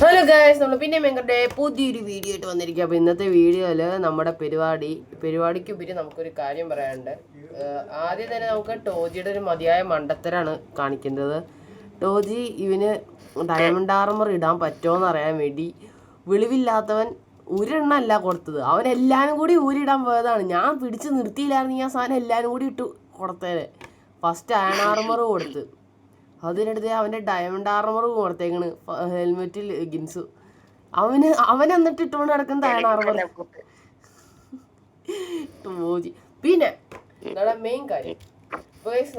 Hello guys, നമ്മൾ പിന്നെ ഞങ്ങളുടെ പുതിയൊരു വീഡിയോ ആയിട്ട് വന്നിരിക്കുക. അപ്പോൾ ഇന്നത്തെ വീഡിയോയിൽ നമ്മുടെ പരിപാടിക്കുപരി നമുക്കൊരു കാര്യം പറയാനുണ്ട്. ആദ്യം തന്നെ നമുക്ക് ടോജിയുടെ ഒരു മതിയായ മണ്ടത്തരാണ് കാണിക്കുന്നത്. ടോജി ഇവന് ഡയമണ്ട് ആർമർ ഇടാൻ പറ്റുമോയെന്ന് അറിയാൻ വേണ്ടി വെളിവില്ലാത്തവൻ ഒരെണ്ണമല്ല കൊടുത്തത്, അവൻ എല്ലാവരും കൂടി ഊരിടാൻ പോയതാണ്. ഞാൻ പിടിച്ച് നിർത്തിയില്ലായിരുന്നു, ഞാൻ സാധനം എല്ലാവരും കൂടി ഇട്ട് കൊടുത്തേനെ. ഫസ്റ്റ് അയൺ ആർമർ കൊടുത്ത്, അതിനടുത്ത് അവൻ്റെ ഡയമണ്ട് ആർമർ കൊടുത്തേക്കണ്, ഹെൽമെറ്റിൽ ലെഗിൻസ്. അവൻ എന്നിട്ട് ഇട്ടുകൊണ്ട് നടക്കുന്ന അയൺ ആർമർ ടോജി. പിന്നെ നമ്മുടെ മെയിൻ കാര്യം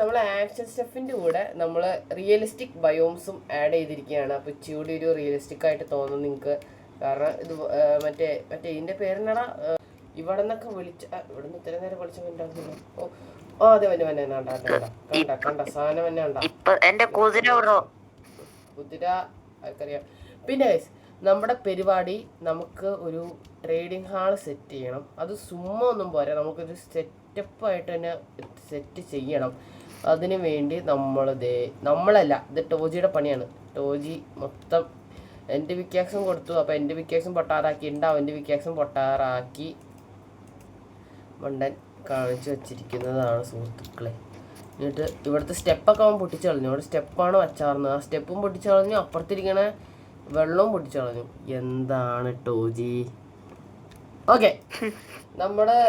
നമ്മൾ ആക്ഷൻ സ്റ്റഫിൻ്റെ കൂടെ നമ്മൾ റിയലിസ്റ്റിക് ബയോംസും ആഡ് ചെയ്തിരിക്കുകയാണ്. അപ്പോൾ ഇച്ചിരി ഒരു റിയലിസ്റ്റിക് ആയിട്ട് തോന്നും നിങ്ങൾക്ക്. കാരണം ഇത് മറ്റേ ഇതിൻ്റെ പേരെന്നാടാ, ഇവിടെ നിന്നൊക്കെ ഇവിടെ നിന്ന് ഇത്ര നേരം വിളിച്ചപ്പോൾ ഓ അതെ കണ്ട സാധനം തന്നെ കണ്ട കുതിര ആർക്കറിയാം. പിന്നെ നമ്മുടെ പരിപാടി നമുക്ക് ഒരു ട്രേഡിംഗ് ഹാൾ സെറ്റ് ചെയ്യണം. അത് സുമ്മാ ഒന്നും പോരാ, നമുക്കൊരു സെറ്റപ്പായിട്ട് തന്നെ സെറ്റ് ചെയ്യണം. അതിനു വേണ്ടി നമ്മളല്ല, ഇത് ടോജിയുടെ പണിയാണ്. ടോജി മൊത്തം എൻ്റെ വിക്കാക്സും കൊടുത്തു. അപ്പോൾ എൻ്റെ വിക്കാക്സും പൊട്ടാറാക്കിയിട്ടുണ്ട്, അവൻ്റെ വിക്കാക്സും പൊട്ടാറാക്കി മണ്ടൻ കാണിച്ചു വച്ചിരിക്കുന്നതാണ് സുഹൃത്തുക്കളെ. എന്നിട്ട് ഇവിടുത്തെ സ്റ്റെപ്പൊക്കെ അവൻ പൊട്ടിച്ചു കളഞ്ഞു. ഇവിടെ സ്റ്റെപ്പാണ് വച്ചാർന്നത്, ആ സ്റ്റെപ്പും പൊട്ടിച്ചു കളഞ്ഞു, അപ്പുറത്തിരിക്കണ വെള്ളവും പൊട്ടിച്ചു കളഞ്ഞു. എന്താണ് ടോജി? ഓക്കെ, നമ്മുടെ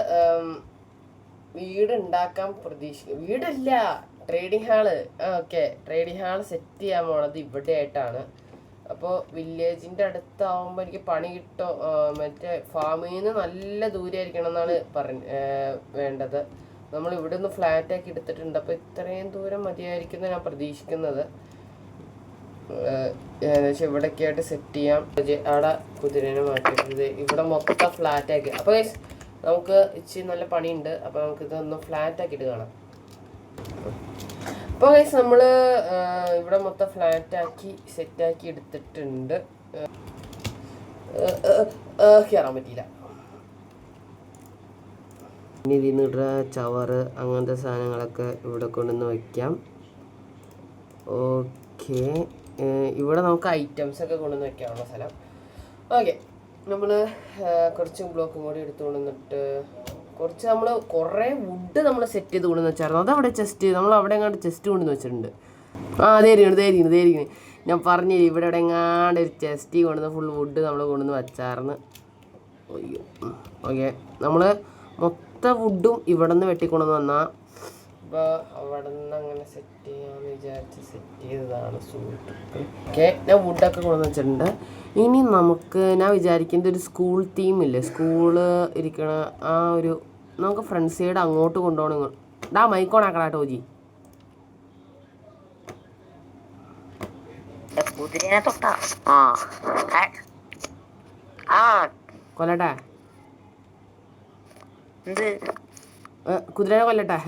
വീട് ഉണ്ടാക്കാൻ വീടല്ല, trading hall. Okay, trading hall set ചെയ്യാൻ പോണത് ഇവിടെ ആയിട്ടാണ്. അപ്പോൾ വില്ലേജിൻ്റെ അടുത്താവുമ്പോൾ എനിക്ക് പണി കിട്ടോ, മറ്റേ ഫാമിൽ നിന്ന് നല്ല ദൂരമായിരിക്കണം എന്നാണ് വേണ്ടത്. നമ്മൾ ഇവിടെ നിന്ന് ഫ്ലാറ്റാക്കി എടുത്തിട്ടുണ്ട്. അപ്പോൾ ഇത്രയും ദൂരം മതിയായിരിക്കും ഞാൻ പ്രതീക്ഷിക്കുന്നത്. ഏകദേശം ഇവിടെയൊക്കെ ആയിട്ട് സെറ്റ് ചെയ്യാം. അവിടെ കുതിരനെ മാറ്റിയിട്ടുണ്ട്, ഇവിടെ മൊത്തം ഫ്ലാറ്റാക്കി. അപ്പോൾ നമുക്ക് ഇച്ചിരി നല്ല പണിയുണ്ട്. അപ്പോൾ നമുക്കിതൊന്ന് ഫ്ലാറ്റാക്കിയിട്ട് കാണാം. അപ്പോൾ ഗൈസ് നമ്മൾ ഇവിടെ മൊത്തം ഫ്ലാറ്റാക്കി സെറ്റാക്കി എടുത്തിട്ടുണ്ട്. കയറാൻ പറ്റിയില്ല. ഇനി ഇതിൽ നിന്ന് ചവറ് അങ്ങനത്തെ സാധനങ്ങളൊക്കെ ഇവിടെ കൊണ്ടുവന്ന് വയ്ക്കാം. ഓക്കെ, ഇവിടെ നമുക്ക് ഐറ്റംസൊക്കെ കൊണ്ടുവന്ന് വയ്ക്കാനുള്ള സ്ഥലം. ഓക്കെ, നമ്മൾ കുറച്ച് ബ്ലോക്കും കൂടി എടുത്തുകൊണ്ട് വന്നിട്ട് നമ്മൾ കുറേ വുഡ് നമ്മൾ സെറ്റ് ചെയ്ത് കൊണ്ടുവന്ന് വെച്ചായിരുന്നു. അതവിടെ ചെസ്റ്റ് നമ്മൾ അവിടെ എങ്ങാണ്ട് ചെസ്റ്റ് കൊണ്ടുവന്ന് വെച്ചിട്ടുണ്ട്. ധൈര്യം ഞാൻ പറഞ്ഞു, ഇവിടെ എങ്ങാണ്ട് ഒരു ചെസ്റ്റ് കൊണ്ടുവന്ന് ഫുൾ വുഡ് നമ്മൾ കൊണ്ടുവന്ന് വെച്ചായിരുന്നു. അയ്യോ, ഓക്കെ, നമ്മൾ മൊത്തം വുഡും ഇവിടെ നിന്ന് വെട്ടിക്കൊണ്ടുവന്ന് വന്നാൽ അപ്പോൾ അവിടെ നിന്ന് അങ്ങനെ സെറ്റ് ചെയ്യാമെന്ന് വിചാരിച്ച് സെറ്റ് ചെയ്തതാണ് സുഹൃത്തുക്കൾ. ഓക്കെ, ഞാൻ വുഡൊക്കെ കൊണ്ടുവന്ന് വെച്ചിട്ടുണ്ട്. ഇനി ഞാൻ വിചാരിക്കുന്നത് ഒരു സ്കൂൾ തീമില്ലേ, സ്കൂള് ഇരിക്കണ ആ ഒരു, നമുക്ക് ഫ്രണ്ട് സൈഡ് അങ്ങോട്ട് കൊണ്ടുപോകണം. മൈക്കോണാക്കടാ ടോജി. കൊല്ലട്ടെ, കുതിരനെ കൊല്ലട്ടെ.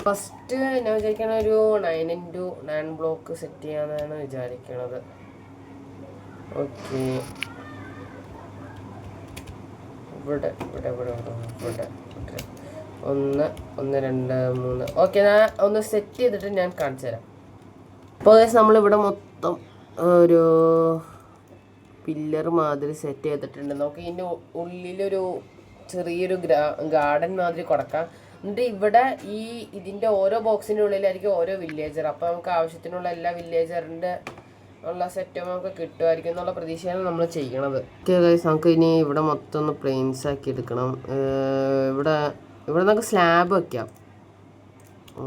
ഫസ്റ്റ് ഞാൻ വിചാരിക്കണ ഒരു 9x9 ബ്ലോക്ക് സെറ്റ് ചെയ്യാനാണ് വിചാരിക്കണത്. ഓക്കെ, ഇവിടെ 1 2 3. ഓക്കെ, ഞാൻ ഒന്ന് സെറ്റ് ചെയ്തിട്ട് ഞാൻ കാണിച്ചു തരാം. അപ്പോൾ നമ്മളിവിടെ മൊത്തം ഒരു പില്ലർ മാതിരി സെറ്റ് ചെയ്തിട്ടുണ്ട്. നമുക്ക് ഇതിൻ്റെ ഉള്ളിലൊരു ചെറിയൊരു ഗാർഡൻ മാതിരി കൊടുക്കാം. എന്നിട്ട് ഇവിടെ ഇതിൻ്റെ ഓരോ ബോക്സിൻ്റെ ഉള്ളിലായിരിക്കും ഓരോ വില്ലേജർ. അപ്പോൾ നമുക്ക് ആവശ്യത്തിനുള്ള എല്ലാ വില്ലേജറിൻ്റെ ഉള്ള സെറ്റപ്പ് നമുക്ക് കിട്ടുമായിരിക്കും എന്നുള്ള പ്രതീക്ഷയാണ് നമ്മൾ ചെയ്യണത്. ഓക്കെ ഗൈസ്, നമുക്ക് ഇനി ഇവിടെ മൊത്തം ഒന്ന് പ്ലെയിൻസ് ആക്കി എടുക്കണം. ഇവിടെ നമുക്ക് സ്ലാബ് വയ്ക്കാം.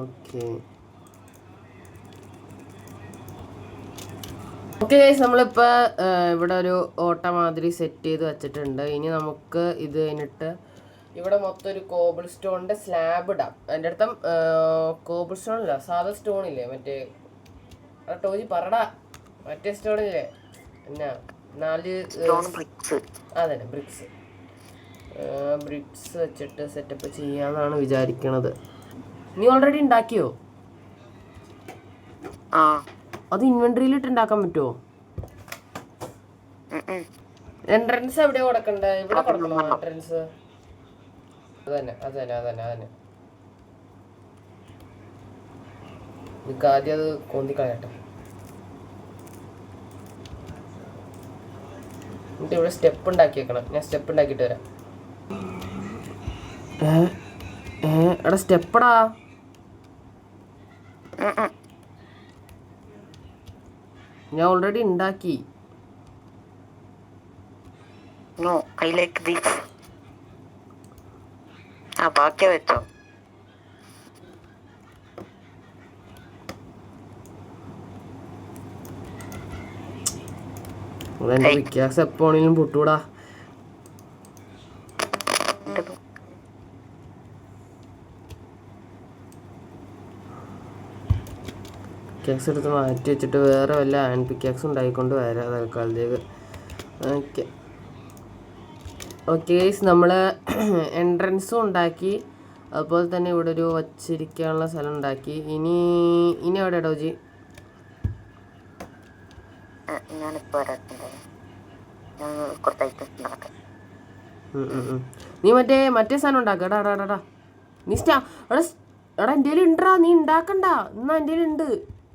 ഓക്കെ ഗൈസ്, നമ്മളിപ്പോൾ ഇവിടെ ഒരു ഓട്ട മാതിരി സെറ്റ് ചെയ്ത് വെച്ചിട്ടുണ്ട്. ഇനി നമുക്ക് ഇത് കഴിഞ്ഞിട്ട് ഇവിടെ മൊത്തം ഒരു കോബിൾ സ്റ്റോണിൻ്റെ സ്ലാബ് ഇടാം. എൻ്റെ അടുത്തും കോബിൾ സ്റ്റോണില്ല, സാധാ സ്റ്റോണില്ലേ, മറ്റേ ടോജി പറടാ, മറ്റേ സ്റ്റോണില്ലേ എന്നാ 4 അതന്നെ ബ്രിക്സ് വെച്ചിട്ട് സെറ്റപ്പ് ചെയ്യാന്നാണ് വിചാരിക്കണത്. നീ ഓൾറെഡി ഉണ്ടാക്കിയോ? അത് ഇൻവെന്ററിയിലിട്ട് ഉണ്ടാക്കാൻ പറ്റുമോ? എൻട്രൻസ് എവിടെയാ കൊടുക്കണ്ടേ? ഇവിടെ കൊടുക്കണോ എൻട്രൻസ്? അതന്നെ ആദ്യം അത് കൊന്തിക്കളയട്ടെ. എന്നിട്ട് ഇവിടെ സ്റ്റെപ്പ് ഉണ്ടാക്കി വെക്കണം. ഞാൻ സ്റ്റെപ്പ് ഉണ്ടാക്കിയിട്ട് വരാം. എടാ സ്റ്റെപ്പടാ. ഞാൻ ഓൾറെഡി ഉണ്ടാക്കി. വെച്ചോ. അതെന്റെ വിക്കാസ് എപ്പോണെങ്കിലും പൊട്ടൂടാ. പിക്കാക്സ് എടുത്ത് മാറ്റി വെച്ചിട്ട് വേറെ വല്ല ഹാൻഡ് പിക്കാക്സ് ഉണ്ടായിക്കൊണ്ട് വരാം തൽക്കാലത്തേക്ക്. ഓക്കെ ഓക്കെ ഗൈസ്, നമ്മൾ എൻട്രൻസും ഉണ്ടാക്കി, അതുപോലെ തന്നെ ഇവിടെ ഒരു വച്ചിരിക്കാനുള്ള സ്ഥലം ഉണ്ടാക്കി. ഇനി എവിടെ ഡോജി? നീ മറ്റേ സാധനം ഉണ്ടാക്കടാ. നീ എടാ എൻ്റെ ഉണ്ടാ, നീ ഉണ്ടാക്കണ്ട. എന്നാ എൻ്റെ ഉണ്ട്.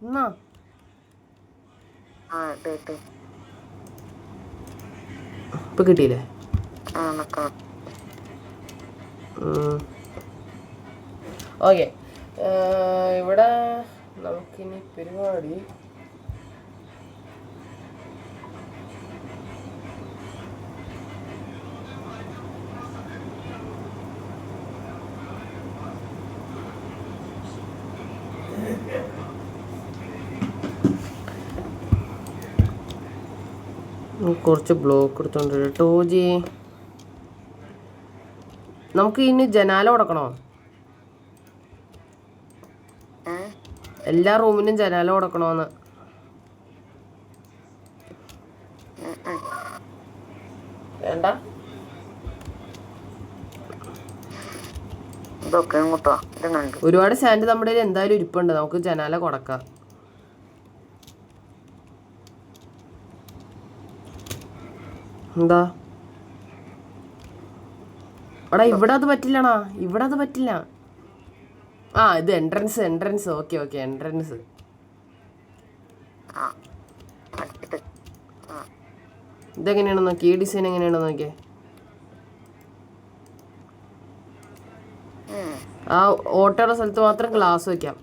എന്നാ ഇപ്പൊ കിട്ടിയില്ലേ? ഓക്കെ, ഇവിടെ നമുക്കിനി പരിപാടി കുറച്ച് ബ്ലോക്ക് എടുത്തോണ്ട് ടോജി. നമുക്ക് ഇനി ജനാല കൊടുക്കണോ? എല്ലാ റൂമിനും ജനാല കൊടുക്കണോന്ന്. വേണ്ട, ഒരുപാട് സാൻഡ് നമ്മുടെ എന്തായാലും ഇരിപ്പുണ്ട്. നമുക്ക് ജനാല കൊടുക്കാം. എന്താ എടാ ഇവിടെ അത് പറ്റില്ലണാ, ഇവിടെ അത് പറ്റില്ല. ഇത് എൻട്രൻസ്. Okay entrance. ഇതെങ്ങനെയാണെന്ന് നോക്കി, ഈ ഡിസൈൻ എങ്ങനെയാണെന്ന് നോക്കിയേ. ആ ഓട്ടോയുടെ സ്ഥലത്ത് മാത്രം ഗ്ലാസ് വെക്കാം.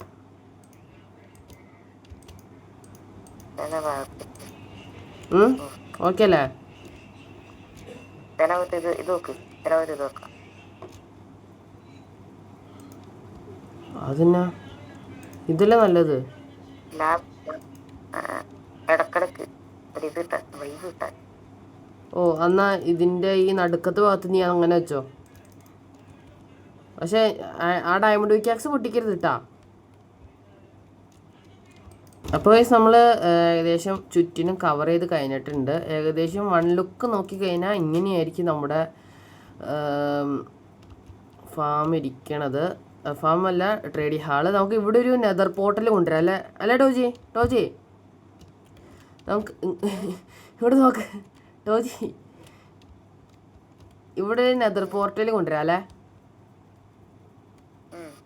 ഓക്കെ അല്ലേ? അതിനാ ഇതല്ലേ നല്ലത്. എന്നാ ഇതിന്റെ ഈ നടുക്കത്തെ ഭാഗത്ത് നീ അങ്ങനെ വെച്ചോ. പക്ഷെ ആ ഡയമണ്ട് വിക്കാക്സ് പൊട്ടിക്കരുത് കേട്ടാ. അപ്പോൾ നമ്മൾ ഏകദേശം ചുറ്റിനും കവർ ചെയ്ത് കഴിഞ്ഞിട്ടുണ്ട്. ഏകദേശം വൺ ലുക്ക് നോക്കിക്കഴിഞ്ഞാൽ ഇങ്ങനെയായിരിക്കും നമ്മുടെ ഫാം ഇരിക്കണത്. ഫാം അല്ല, ട്രേഡിംഗ് ഹാള്. നമുക്ക് ഇവിടെ ഒരു നെതർ പോർട്ടൽ കൊണ്ടുവരാം അല്ലേ ടോജി? നമുക്ക് ഇവിടെ നോക്ക് ടോജി, ഇവിടെ ഒരു നെതർ പോർട്ടൽ കൊണ്ടുവരാം അല്ലേ?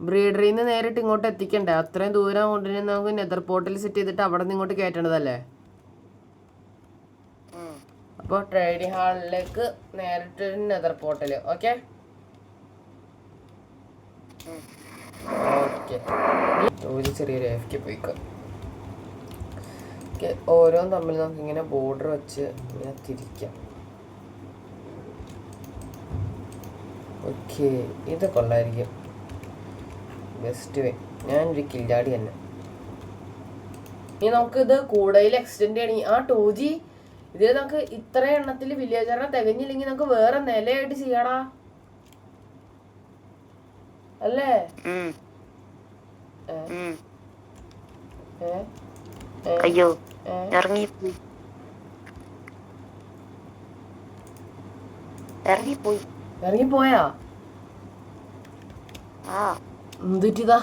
ബ്രീഡറിൽ നിന്ന് നേരിട്ട് ഇങ്ങോട്ട് എത്തിക്കണ്ടേ? അത്രയും ദൂരം കൊണ്ടുവരുന്ന നമുക്ക് നെതർ പോർട്ടൽ സെറ്റ് ചെയ്തിട്ട് അവിടെ നിന്ന് ഇങ്ങോട്ട് കയറ്റേണ്ടതല്ലേ? അപ്പോൾ ട്രേഡിംഗ് ഹാളിലേക്ക് നേരിട്ട് നെതർ പോർട്ടൽ. ഓക്കെ ഒരു ചെറിയൊരു എഫ് പോയിക്കോ. ഓക്കെ, ഓരോന്നും തമ്മിൽ നമുക്ക് ഇങ്ങനെ ബോർഡർ വെച്ച് ഇങ്ങനെ തിരിക്കാം. ഓക്കെ, ഇത് കൊള്ളായിരിക്കും. Best way. ഞാനൊരു കില്ലാടി തന്നെ. ഇനി നമുക്കിത് കൂടുതൽ എക്സ്റ്റെൻഡ് ചെയ്യണം. ടോജി, ഇതിൽ നമുക്ക് ഇത്ര എണ്ണത്തിൽ വില്ലേജറിനെ തികഞ്ഞില്ലെങ്കിൽ നമുക്ക് വേറെ നിലയായിട്ട് ചെയ്യടാ, അല്ലേ? അയ്യോ, ഇറങ്ങിപ്പോയി. ഇറങ്ങിപ്പോയാ? എന്തുറ്റിതാ?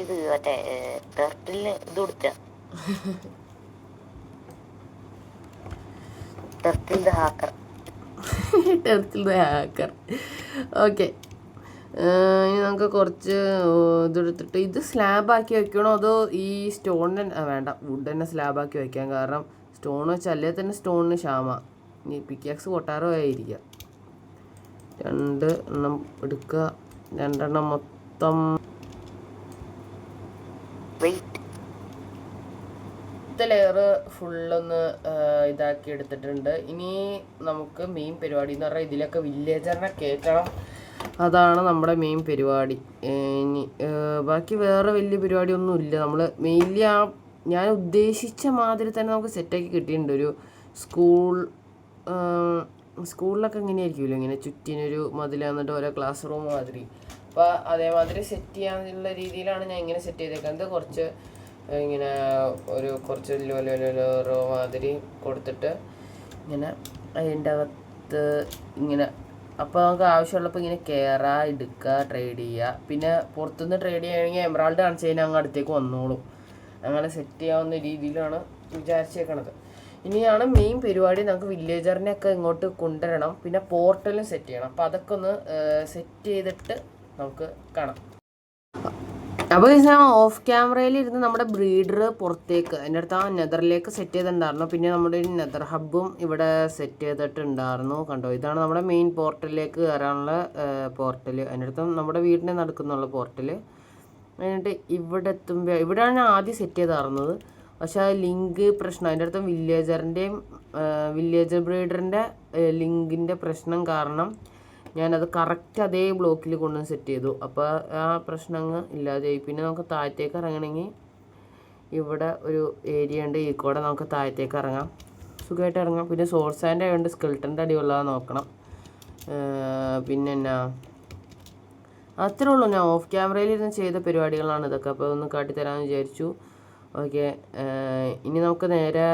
ഇത് മറ്റേ ടെർട്ടിലിന് ഇത് കൊടുത്ത ഹാക്കർ. ഓക്കെ, ഇനി നമുക്ക് കുറച്ച് ഇതെടുത്തിട്ട് ഇത് സ്ലാബാക്കി വെക്കണോ അതോ ഈ സ്റ്റോണിന് വേണ്ട വുഡ് തന്നെ സ്ലാബാക്കി വെക്കാം. കാരണം സ്റ്റോൺ വെച്ചാൽ അല്ലേ തന്നെ സ്റ്റോണിന് ക്ഷാമ. ഇനി പിക്കാക്സ് കൊട്ടാരോ ആയിരിക്കാം. 2 എണ്ണം എടുക്കുക. 2 എണ്ണം മൊത്തം ലെയർ ഫുള്ളൊന്ന് ഇതാക്കി എടുത്തിട്ടുണ്ട്. ഇനി നമുക്ക് മെയിൻ പരിപാടി എന്ന് പറഞ്ഞാൽ ഇതിലൊക്കെ വില്ലേജറിനെ കയറ്റണം. അതാണ് നമ്മുടെ മെയിൻ പരിപാടി. ഇനി ബാക്കി വേറെ വലിയ പരിപാടിയൊന്നും ഇല്ല. നമ്മൾ മെയിൻലി ഞാൻ ഉദ്ദേശിച്ച മാതിരി തന്നെ നമുക്ക് സെറ്റാക്കി കിട്ടിയിട്ടുണ്ട്. ഒരു സ്കൂളിലൊക്കെ എങ്ങനെയായിരിക്കുമല്ലോ, ഇങ്ങനെ ചുറ്റിനൊരു മതിൽ വന്നിട്ട് ഓരോ ക്ലാസ് റൂം മാതിരി. അപ്പോൾ അതേമാതിരി സെറ്റ് ചെയ്യാനുള്ള രീതിയിലാണ് ഞാൻ ഇങ്ങനെ സെറ്റ് ചെയ്തേക്കുന്നത്. കുറച്ച് ഇങ്ങനെ കുറച്ച് റോ മാതിരി കൊടുത്തിട്ട് ഇങ്ങനെ അതിൻ്റെ അകത്ത് ഇങ്ങനെ, അപ്പോൾ നമുക്ക് ആവശ്യമുള്ളപ്പോൾ ഇങ്ങനെ കയറുക, എടുക്കുക, ട്രേഡ് ചെയ്യുക. പിന്നെ പുറത്തുനിന്ന് ട്രേഡ് ചെയ്യുകയാണെങ്കിൽ എമറാൾഡ് കാണിച്ച് കഴിഞ്ഞാൽ അങ്ങ് അടുത്തേക്ക് വന്നോളും. അങ്ങനെ സെറ്റ് ചെയ്യാവുന്ന രീതിയിലാണ് വിചാരിച്ചേക്കണത്. ഇനിയാണ് മെയിൻ പരിപാടി. നമുക്ക് വില്ലേജറിനെയൊക്കെ ഇങ്ങോട്ട് കൊണ്ടുവരണം. പിന്നെ പോർട്ടലും സെറ്റ് ചെയ്യണം. അപ്പോൾ അതൊക്കെ ഒന്ന് സെറ്റ് ചെയ്തിട്ട് നമുക്ക് കാണാം. അപ്പോൾ ഞാൻ ഓഫ് ക്യാമറയിൽ ഇരുന്ന് നമ്മുടെ ബ്രീഡർ പുറത്തേക്ക് എൻ്റെ അടുത്ത് നെതറിലേക്ക് സെറ്റ് ചെയ്തിട്ടുണ്ടായിരുന്നു. പിന്നെ നമ്മുടെ ഒരു നെതർ ഹബ്ബും ഇവിടെ സെറ്റ് ചെയ്തിട്ടുണ്ടായിരുന്നു. കണ്ടോ, ഇതാണ് നമ്മുടെ മെയിൻ പോർട്ടലിലേക്ക് കയറാനുള്ള പോർട്ടൽ. അതിൻ്റെ അടുത്തും നമ്മുടെ വീടിനെ നടക്കുന്നുള്ള പോർട്ടൽ. എന്നിട്ട് ഇവിടെ എത്തുമ്പോൾ ഇവിടെയാണ് ഞാൻ ആദ്യം സെറ്റ് ചെയ്തായിരുന്നത്. പക്ഷേ ആ ലിങ്ക് പ്രശ്നം, അതിൻ്റെ അടുത്ത് വില്ലേജറിൻ്റെയും വില്ലേജർ ബ്രീഡറിൻ്റെ ലിങ്കിൻ്റെ പ്രശ്നം കാരണം ഞാനത് കറക്റ്റ് അതേ ബ്ലോക്കിൽ കൊണ്ടുവന്ന് സെറ്റ് ചെയ്തു. അപ്പോൾ ആ പ്രശ്നങ്ങൾ ഇല്ലാതെയായി. പിന്നെ നമുക്ക് താഴത്തേക്ക് ഇറങ്ങണമെങ്കിൽ ഇവിടെ ഒരു ഏരിയ ഉണ്ട്. ഈ കൂടെ നമുക്ക് താഴത്തേക്ക് ഇറങ്ങാം, സുഖമായിട്ട് ഇറങ്ങാം. പിന്നെ സോഴ്സ് ആൻഡ് ആയതുകൊണ്ട് സ്കെൽട്ടൻ്റെ അടിയുള്ളതാണ് നോക്കണം. പിന്നെ എന്നാ അത്രേ ഉള്ളൂ. ഞാൻ ഓഫ് ക്യാമറയിൽ ഇരുന്ന് ചെയ്ത പരിപാടികളാണ് ഇതൊക്കെ. അപ്പോൾ ഒന്ന് കാട്ടിത്തരാമെന്ന് വിചാരിച്ചു. ഓക്കെ, ഇനി നമുക്ക് നേരെ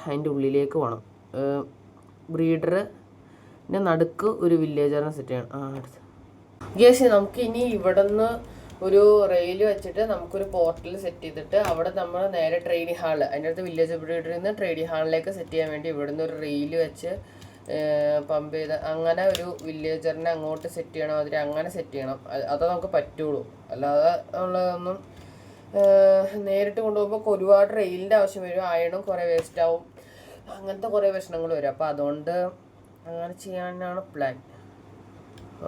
അതിൻ്റെ ഉള്ളിലേക്ക് പോകണം. ബ്രീഡറിൻ്റെ നടുക്ക് ഒരു വില്ലേജറിനെ സെറ്റ് ചെയ്യണം. അടുത്ത് ഗേസ് നമുക്ക് ഇനി ഇവിടെ നിന്ന് ഒരു റെയിൽ വെച്ചിട്ട് നമുക്കൊരു പോർട്ടൽ സെറ്റ് ചെയ്തിട്ട് അവിടെ നമ്മൾ നേരെ ട്രേഡിംഗ് ഹാള്, അതിൻ്റെ അടുത്ത് വില്ലേജ് ബ്രീഡറിൽ നിന്ന് ട്രേഡിംഗ് ഹാളിലേക്ക് സെറ്റ് ചെയ്യാൻ വേണ്ടി ഇവിടെ നിന്ന് ഒരു റെയിൽ വെച്ച് പമ്പ് ചെയ്ത് അങ്ങനെ ഒരു വില്ലേജറിനെ അങ്ങോട്ട് സെറ്റ് ചെയ്യണം. അതിൽ അങ്ങനെ സെറ്റ് ചെയ്യണം. അതേ നമുക്ക് പറ്റുള്ളൂ. അല്ലാതെ നമ്മളൊന്നും നേരിട്ട് കൊണ്ടുപോകുമ്പോൾ ഒരുപാട് റെയിലിൻ്റെ ആവശ്യം വരും. അയണും കുറേ വേസ്റ്റ് ആവും. അങ്ങനത്തെ കുറേ പ്രശ്നങ്ങൾ വരും. അപ്പോൾ അതുകൊണ്ട് അങ്ങനെ ചെയ്യാനാണ് പ്ലാൻ.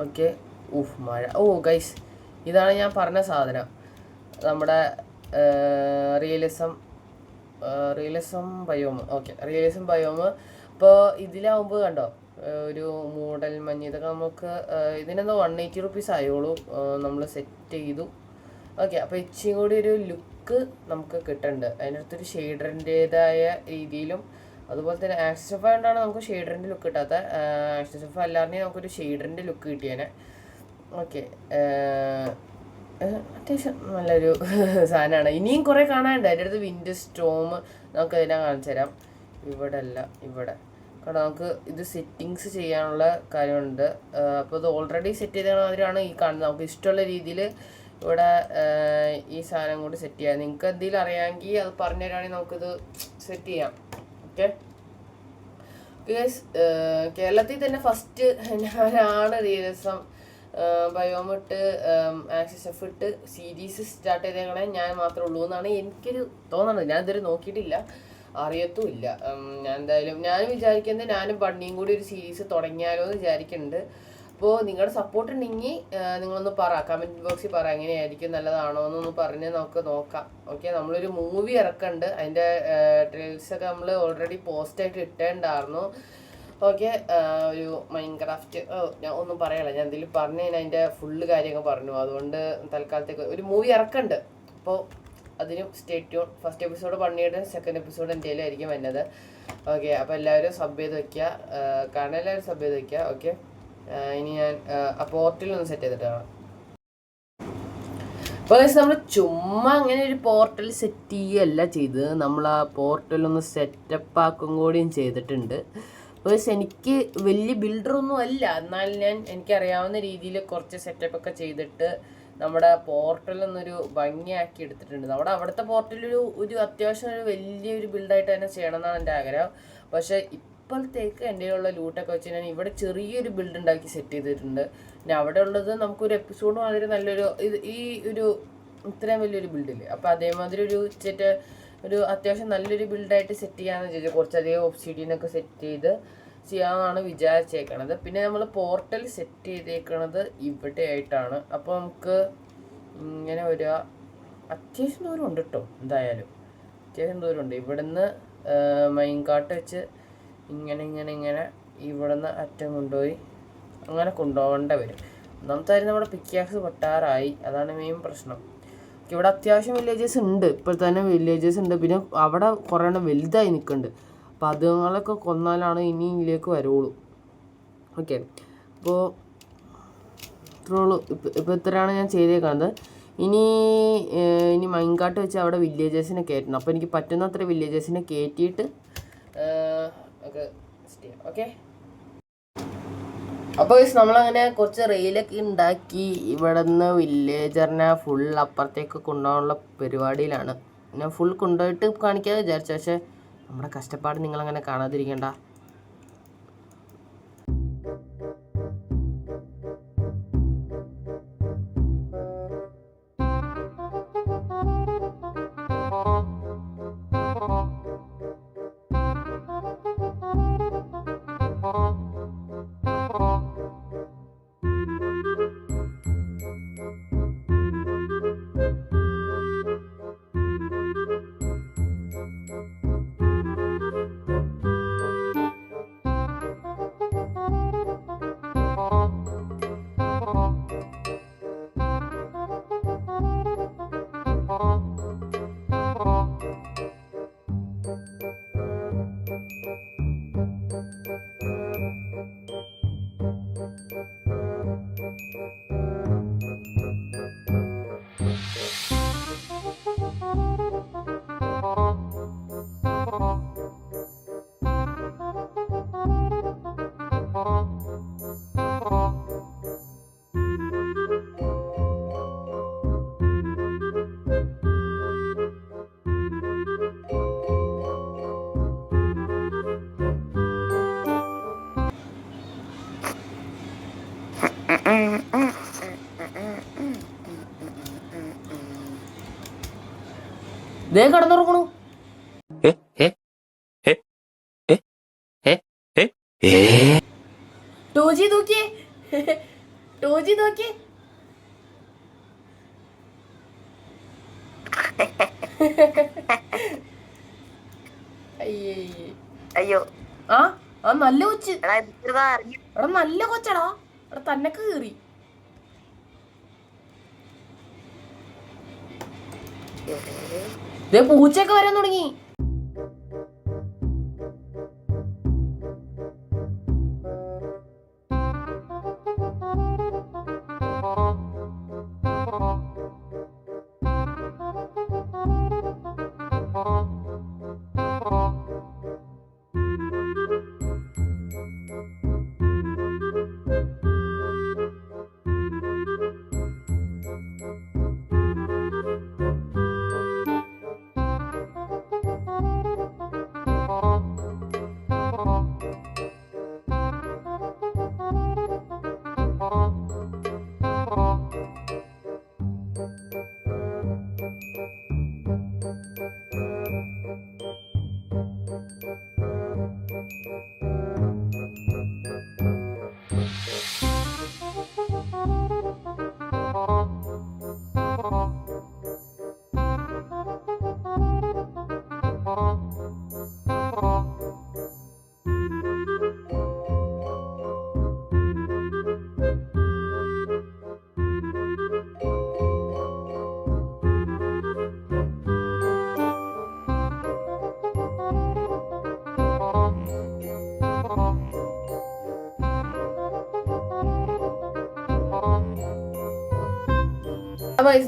ഓക്കെ. മഴ. ഗൈസ്, ഇതാണ് ഞാൻ പറഞ്ഞ സാധനം, നമ്മുടെ realism biome. Okay, realism biome. അപ്പോൾ ഇതിലാവുമ്പോൾ കണ്ടോ ഒരു മൂടൽ മഞ്ഞ്, ഇതൊക്കെ നമുക്ക് ഇതിനെന്തോ 180 റുപ്പീസ് ആയോളൂ നമ്മൾ സെറ്റ് ചെയ്തു. ഓക്കെ, അപ്പോൾ ഇച്ചിരി കൂടി ഒരു ലുക്ക് നമുക്ക് കിട്ടുന്നുണ്ട്. അതിനടുത്തൊരു ഷെയ്ഡറിൻ്റേതായ രീതിയിലും അതുപോലെ തന്നെ ആക്സസഫ് ആയതുകൊണ്ടാണ് നമുക്ക് ഷെയ്ഡറിൻ്റെ ലുക്ക് കിട്ടാത്ത. ആക്സസഫ് അല്ലാതെ നമുക്കൊരു ഷെയ്ഡറിൻ്റെ ലുക്ക് കിട്ടിയേനെ. ഓക്കെ, അത്യാവശ്യം നല്ലൊരു സാധനമാണ്. ഇനിയും കുറേ കാണാനുണ്ട്. അതിൻ്റെ അടുത്ത് വിൻഡ് സ്റ്റോം നമുക്ക് അതിനെ കാണിച്ചു തരാം. ഇവിടെ അല്ല, ഇവിടെ കാരണം നമുക്ക് ഇത് സെറ്റിങ്സ് ചെയ്യാനുള്ള കാര്യമുണ്ട്. അപ്പോൾ ഇത് ഓൾറെഡി സെറ്റ് ചെയ്ത മാതിരിയാണ് ഈ കാണുന്നത്. നമുക്ക് ഇഷ്ടമുള്ള രീതിയിൽ ഇവിടെ ഈ സാധനം കൂടി സെറ്റ് ചെയ്യാം. നിങ്ങൾക്ക് എന്തെങ്കിലും അറിയാമെങ്കിൽ അത് പറഞ്ഞു തരാണെങ്കിൽ നമുക്കിത് സെറ്റ് ചെയ്യാം. ഓക്കെ ഗൈസ്, കേരളത്തിൽ തന്നെ ഫസ്റ്റ് ഞാനാണ് റിയലിസം ബയോമിട്ട് ആക്സസഫ് ഇട്ട് സീരീസ് സ്റ്റാർട്ട് ചെയ്തേക്കണേ ഞാൻ മാത്രമേ ഉള്ളൂ എന്നാണ് എനിക്കൊരു തോന്നുന്നത്. ഞാൻ ഇതുവരെ നോക്കിയിട്ടില്ല, അറിയത്തുമില്ല. ഞാൻ വിചാരിക്കുന്നത് ഞാനും ബണ്ണിയും കൂടി ഒരു സീരീസ് തുടങ്ങിയാലോ എന്ന് വിചാരിക്കുന്നുണ്ട്. അപ്പോൾ നിങ്ങളുടെ സപ്പോർട്ട് ഉണ്ടെങ്കിൽ നിങ്ങളൊന്ന് പറ, കമൻറ്റ് ബോക്സിൽ പറ എങ്ങനെയായിരിക്കും, നല്ലതാണോ എന്നൊന്ന് പറഞ്ഞ് നമുക്ക് നോക്കാം. ഓക്കെ, നമ്മളൊരു മൂവി ഇറക്കുന്നുണ്ട്. അതിൻ്റെ ട്രെയിൽസൊക്കെ നമ്മൾ ഓൾറെഡി പോസ്റ്റായിട്ട് ഇട്ടേണ്ടായിരുന്നു. ഓക്കെ, ഒരു മൈൻക്രാഫ്റ്റ് ഞാൻ ഒന്നും പറയല്ല, ഞാൻ എന്തെങ്കിലും പറഞ്ഞു കഴിഞ്ഞാൽ അതിൻ്റെ ഫുള്ള് കാര്യമൊക്കെ പറഞ്ഞു. അതുകൊണ്ട് തൽക്കാലത്തേക്ക് ഒരു മൂവി ഇറക്കുന്നുണ്ട്. അപ്പോൾ അതിനും സ്റ്റേ ട്യൂൺ. ഫസ്റ്റ് എപ്പിസോഡ് പണിയുടെ, സെക്കൻഡ് എപ്പിസോഡ് എൻ്റെ ആയിരിക്കും വരുന്നത്. ഓക്കെ, അപ്പോൾ എല്ലാവരും സബ് ചെയ്ത് വയ്ക്കുക, കാണാൻ എല്ലാവരും സബ് ചെയ്ത് വയ്ക്കുക. ഓക്കെ, ഇനി ഞാൻ ആ പോർട്ടലൊന്ന് സെറ്റ് ചെയ്തിട്ടാണ്. അപ്പോൾ നമ്മൾ ചുമ്മാ അങ്ങനെ ഒരു പോർട്ടൽ സെറ്റ് ചെയ്യുകയല്ല ചെയ്തത്, നമ്മൾ ആ പോർട്ടലൊന്ന് സെറ്റപ്പ് ആക്കും കൂടിയും ചെയ്തിട്ടുണ്ട്. ബിക്കോസ് എനിക്ക് വലിയ ബിൽഡറൊന്നും അല്ല, എന്നാൽ എനിക്കറിയാവുന്ന രീതിയിൽ കുറച്ച് സെറ്റപ്പൊക്കെ ചെയ്തിട്ട് നമ്മുടെ പോർട്ടലൊന്നൊരു ഭംഗിയാക്കി എടുത്തിട്ടുണ്ട്. നമ്മുടെ അവിടുത്തെ പോർട്ടലൊരു അത്യാവശ്യം ഒരു വലിയൊരു ബിൽഡായിട്ട് തന്നെ ചെയ്യണം എന്നാണ് എൻ്റെ ആഗ്രഹം. പക്ഷേ ഇപ്പോഴത്തേക്ക് എൻ്റെ ഉള്ള ലൂട്ടൊക്കെ വെച്ച് ഞാൻ ഇവിടെ ചെറിയൊരു ബിൽഡ് ഉണ്ടാക്കി സെറ്റ് ചെയ്തിട്ടുണ്ട്. പിന്നെ അവിടെ ഉള്ളത് നമുക്കൊരു എപ്പിസോഡ് മാതിരി നല്ലൊരു ഈ ഒരു ഇത്രയും വലിയൊരു ബിൽഡില്ലേ, അപ്പോൾ അതേമാതിരി ഒരു ഒരു അത്യാവശ്യം നല്ലൊരു ബിൽഡായിട്ട് സെറ്റ് ചെയ്യാമെന്ന് വിചാരിച്ചു. കുറച്ചധികം ഒബ്സിഡിയനൊക്കെ സെറ്റ് ചെയ്ത് ചെയ്യാമെന്നാണ് വിചാരിച്ചേക്കണത്. പിന്നെ നമ്മൾ പോർട്ടൽ സെറ്റ് ചെയ്തേക്കണത് ഇവിടെ ആയിട്ടാണ്. അപ്പോൾ നമുക്ക് ഇങ്ങനെ വരിക. അത്യാവശ്യം ദൂരം ഉണ്ട് കേട്ടോ, എന്തായാലും അത്യാവശ്യം ദൂരമുണ്ട്. ഇവിടുന്ന് മൈൻകാട്ട് വെച്ച് ഇങ്ങനെ ഇവിടുന്ന് അറ്റം കൊണ്ടുപോയി അങ്ങനെ കൊണ്ടുപോകേണ്ട വരും. ഒന്നാമത്തെ കാര്യം നമ്മുടെ പിക്കാക്സ് പൊട്ടാറായി, അതാണ് മെയിൻ പ്രശ്നം. ഇവിടെ അത്യാവശ്യം വില്ലേജസ് ഉണ്ട്, ഇപ്പോൾ തന്നെ വില്ലേജസ് ഉണ്ട്. പിന്നെ അവിടെ കുറേ എണ്ണം വലുതായി നിൽക്കുന്നുണ്ട്. അപ്പോൾ അതുങ്ങളൊക്കെ കൊന്നാലാണ് ഇനി ഇതിലേക്ക് വരുള്ളൂ. ഓക്കെ, അപ്പോൾ ഇത്രയുള്ളൂ. ഇപ്പോൾ ഇത്രയാണ് ഞാൻ ചെയ്തേക്കുന്നത്. ഇനി മൈൻകാട്ട് വെച്ച് അവിടെ വില്ലേജസിനെ കയറ്റണം. അപ്പോൾ എനിക്ക് പറ്റുന്നത്ര വില്ലേജസിനെ കയറ്റിയിട്ട് ഒക്കെ ചെയ്യാം. ഓക്കെ, അപ്പോൾ നമ്മളങ്ങനെ കുറച്ച് റെയിലൊക്കെ ഉണ്ടാക്കി ഇവിടെ നിന്ന് വില്ലേജറിനെ ഫുൾ അപ്പുറത്തേക്ക് കൊണ്ടുപോകാനുള്ള പരിപാടിയിലാണ്. ഞാൻ ഫുൾ കൊണ്ടുപോയിട്ട് കാണിക്കാതെ വിചാരിച്ചു, പക്ഷേ നമ്മുടെ കഷ്ടപ്പാട് നിങ്ങളങ്ങനെ കാണാതിരിക്കണ്ട. ദേ കടന്നുറങ്ങണു. ടോജി നോക്കിയേ, ടോജി നോക്കിയേ. അയ്യോ, ആ നല്ല കൊച്ച്. എടാ നല്ല കൊച്ചടാ, എടാ തന്നെ കീറി. പൂച്ചയൊക്കെ വരാൻ തുടങ്ങി.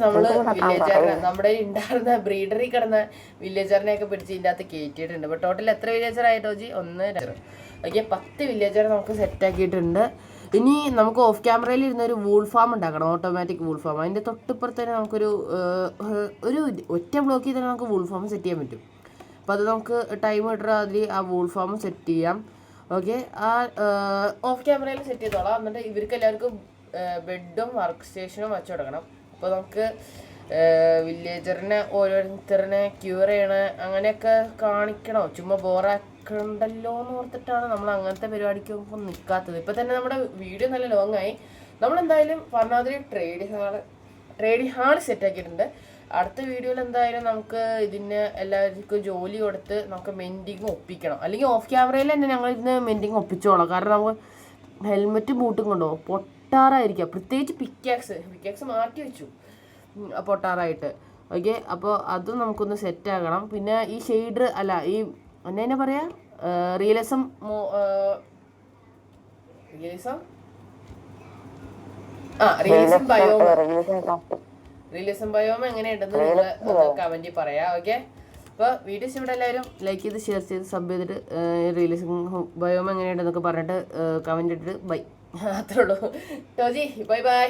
നമ്മള് വില്ലേജറിനെ നമ്മുടെ ഉണ്ടായിരുന്ന ബ്രീഡറിൽ കിടന്ന വില്ലേജറിനെ ഒക്കെ പിടിച്ച് ഇതിൻ്റെ അകത്ത് കയറ്റിയിട്ടുണ്ട്. അപ്പൊ ടോട്ടൽ എത്ര വില്ലേജർ ആയിട്ടോ ജി? 1 2 ഓക്കെ, 10 വില്ലേജർ നമുക്ക് സെറ്റ് ആക്കിയിട്ടുണ്ട്. ഇനി നമുക്ക് ഓഫ് ക്യാമറയിൽ ഇരുന്ന ഒരു വൂൾ ഫാം ഉണ്ടാക്കണം, ഓട്ടോമാറ്റിക് വൂൾ ഫാം. അതിൻ്റെ തൊട്ടിപ്പുറത്ത് തന്നെ നമുക്കൊരു ഒറ്റ ബ്ലോക്കിൽ തന്നെ നമുക്ക് വൂൾ ഫാം സെറ്റ് ചെയ്യാൻ പറ്റും. അപ്പോൾ അത് നമുക്ക് ടൈം കിട്ടുക അതിൽ ആ വൂൾ ഫാം സെറ്റ് ചെയ്യാം. ഓക്കെ, ആ ഓഫ് ക്യാമറയിൽ സെറ്റ് ചെയ്തോളാം. എന്നിട്ട് ഇവർക്ക് എല്ലാവർക്കും ബെഡും വർക്ക് സ്റ്റേഷനും വെച്ച് കൊടുക്കണം. അപ്പോൾ നമുക്ക് വില്ലേജറിനെ ഓരോരുത്തരനെ ക്യൂർ ചെയ്യണ അങ്ങനെയൊക്കെ കാണിക്കണോ, ചുമ്മാ ബോറാക്കണ്ടല്ലോ എന്ന് ഓർത്തിട്ടാണ് നമ്മൾ അങ്ങനത്തെ പരിപാടിക്കൊപ്പം നിൽക്കാത്തത്. ഇപ്പം തന്നെ നമ്മുടെ വീഡിയോ നല്ല ലോങ് ആയി. നമ്മളെന്തായാലും പറഞ്ഞാതിരി ട്രേഡിംഗ് ഹാൾ സെറ്റാക്കിയിട്ടുണ്ട്. അടുത്ത വീഡിയോയിൽ എന്തായാലും നമുക്ക് ഇതിന് എല്ലാവർക്കും ജോലി കൊടുത്ത് നമുക്ക് മെൻഡിങ് ഒപ്പിക്കണം. അല്ലെങ്കിൽ ഓഫ് ക്യാമറയിൽ തന്നെ ഞങ്ങൾ ഇതിന് മെൻഡിങ് ഒപ്പിച്ചോളാം. കാരണം നമുക്ക് ഹെൽമെറ്റും ബൂട്ടും കൊണ്ടുപോകും, പൊട്ടാറായിരിക്കാം. പ്രത്യേകിച്ച് പിക്കാക്സ് മാറ്റി വെച്ചു പൊട്ടാറായിട്ട്. ഓക്കെ, അപ്പോൾ അതും നമുക്കൊന്ന് സെറ്റാക്കണം. പിന്നെ ഈ ഷെയ്ഡർ അല്ല, ഈ എന്നെ പറയാ റിയലിസം ബയോം എങ്ങനെയുണ്ടെന്ന് നിങ്ങൾ കമന്റിൽ പറയാം. ഓക്കെ, അപ്പോൾ വീഡിയോസ് ഇവിടെ എല്ലാവരും ലൈക്ക് ചെയ്ത് ഷെയർ ചെയ്ത് സബ് ചെയ്തിട്ട് റിയലിസം ബയോം എങ്ങനെയുണ്ടെന്നൊക്കെ പറഞ്ഞിട്ട് കമന്റ് ഇട്ടിട്ട് ബൈ. അത്രേ ഉള്ളൂ. Toji bye bye.